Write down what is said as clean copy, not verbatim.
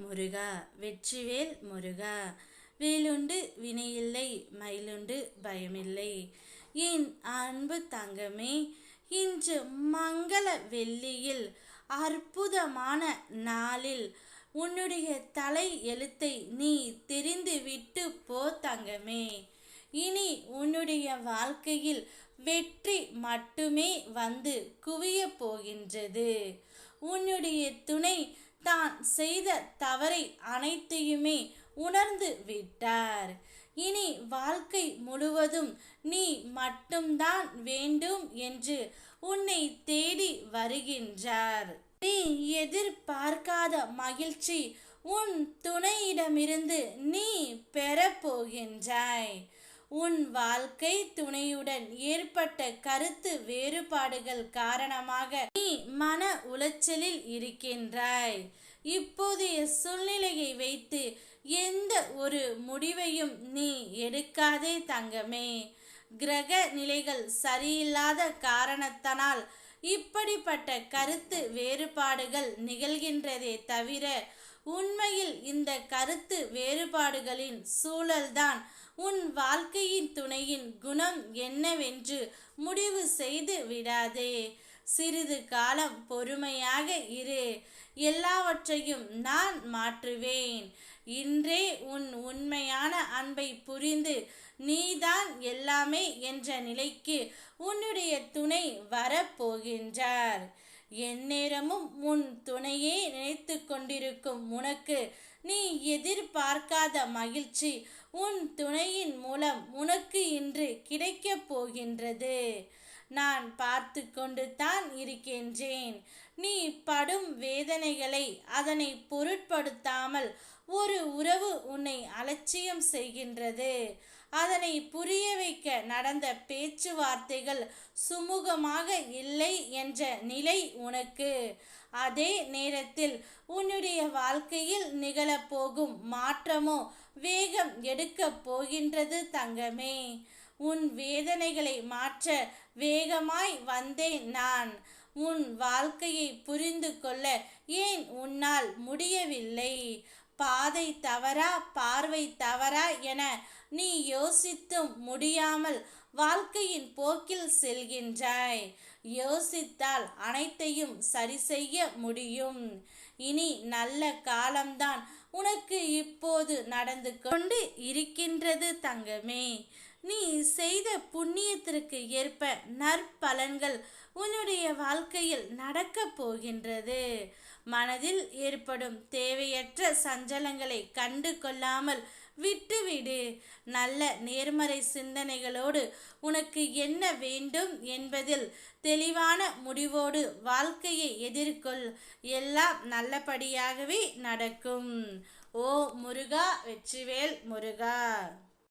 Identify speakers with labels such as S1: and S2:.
S1: முருகா வெற்றிவேல் முருகா. வேலுண்டு வினையில்லை மயிலுண்டு பயமில்லை. என் அன்பு தங்கமே, இன்று மங்கள வெள்ளியில் அற்புதமான நாளில் உன்னுடைய தலை எழுத்தை நீ தெரிந்து விட்டு போ தங்கமே. இனி உன்னுடைய வாழ்க்கையில் வெற்றி மட்டுமே வந்து குவிய போகின்றது. உன்னுடைய துணை தான் செய்த தவறை அனைத்தையுமே உணர்ந்து விட்டார். இனி வாழ்க்கை முழுவதும் நீ மட்டும்தான் வேண்டும் என்று உன்னை தேடி வருகின்றார். நீ எதிர்பார்க்காத மகிழ்ச்சி உன் துணையிடமிருந்து நீ பெறப்போகின்றாய். உன் வாழ்க்கை துணையுடன் ஏற்பட்ட கருத்து வேறுபாடுகள் காரணமாக நீ மன உளைச்சலில் இருக்கின்றாய். இப்போதைய சூழ்நிலையை வைத்து எந்த ஒரு முடிவையும் நீ எடுக்காதே தங்கமே. கிரக நிலைகள் சரியில்லாத காரணத்தினால் இப்படிப்பட்ட கருத்து வேறுபாடுகள் நிகழ்கின்றதே தவிர உண்மையில் இந்த கருத்து வேறுபாடுகளின் சூழல்தான் உன் வாழ்க்கையின் துணையின் குணம் என்னவென்று முடிவு செய்து விடாதே. சிறிது காலம் பொறுமையாக இரு, எல்லாவற்றையும் நான் மாற்றுவேன். இன்றே உன் உண்மையான அன்பை புரிந்து நீதான் எல்லாமே என்ற நிலைக்கு உன்னுடைய துணை வரப்போகின்றார். எந்நேரமும் உன் துணையே நினைத்து கொண்டிருக்கும் உனக்கு நீ எதிர்பார்க்காத மகிழ்ச்சி உன் துணையின் மூலம் உனக்கு இன்று கிடைக்கப் போகின்றது. நான் பார்த்து கொண்டு தான் இருக்கின்றேன். நீ படும் வேதனைகளை அதனை பொருட்படுத்தாமல் ஒரு உறவு உன்னை அலட்சியம் செய்கின்றது. அதனை புரிய வைக்க நடந்த பேச்சுவார்த்தைகள் சுமூகமாக இல்லை என்ற நிலை உனக்கு. அதே நேரத்தில் உன்னுடைய வாழ்க்கையில் நிகழப்போகும் மாற்றமோ வேகம் எடுக்க போகின்றது தங்கமே. உன் வேதனைகளை மாற்ற வேகமாய் வந்தேன் நான். உன் வாழ்க்கையை புரிந்து கொள்ள ஏன் உன்னால் முடியவில்லை? பாதை தவறா பார்வை தவறா என நீ யோசித்தும் முடியாமல் வாழ்க்கையின் போக்கில் செல்கின்றாய். யோசித்தால் அனைத்தையும் சரி செய்ய முடியும். இனி நல்ல காலம்தான் உனக்கு இப்போது நடந்து கொண்டு இருக்கின்றது தங்கமே. நீ செய்த புண்ணியத்திற்கு ஏற்ப நற்பலன்கள் உன்னுடைய வாழ்க்கையில் நடக்கப் போகின்றது. மனதில் ஏற்படும் தேவையற்ற சஞ்சலங்களை கண்டு கொள்ளாமல் விட்டுவிடு. நல்ல நேர்மறை சிந்தனைகளோடு உனக்கு என்ன வேண்டும் என்பதில் தெளிவான முடிவோடு வாழ்க்கையை எதிர்கொள். எல்லாம் நல்லபடியாகவே நடக்கும். ஓ முருகா வெற்றிவேல் முருகா.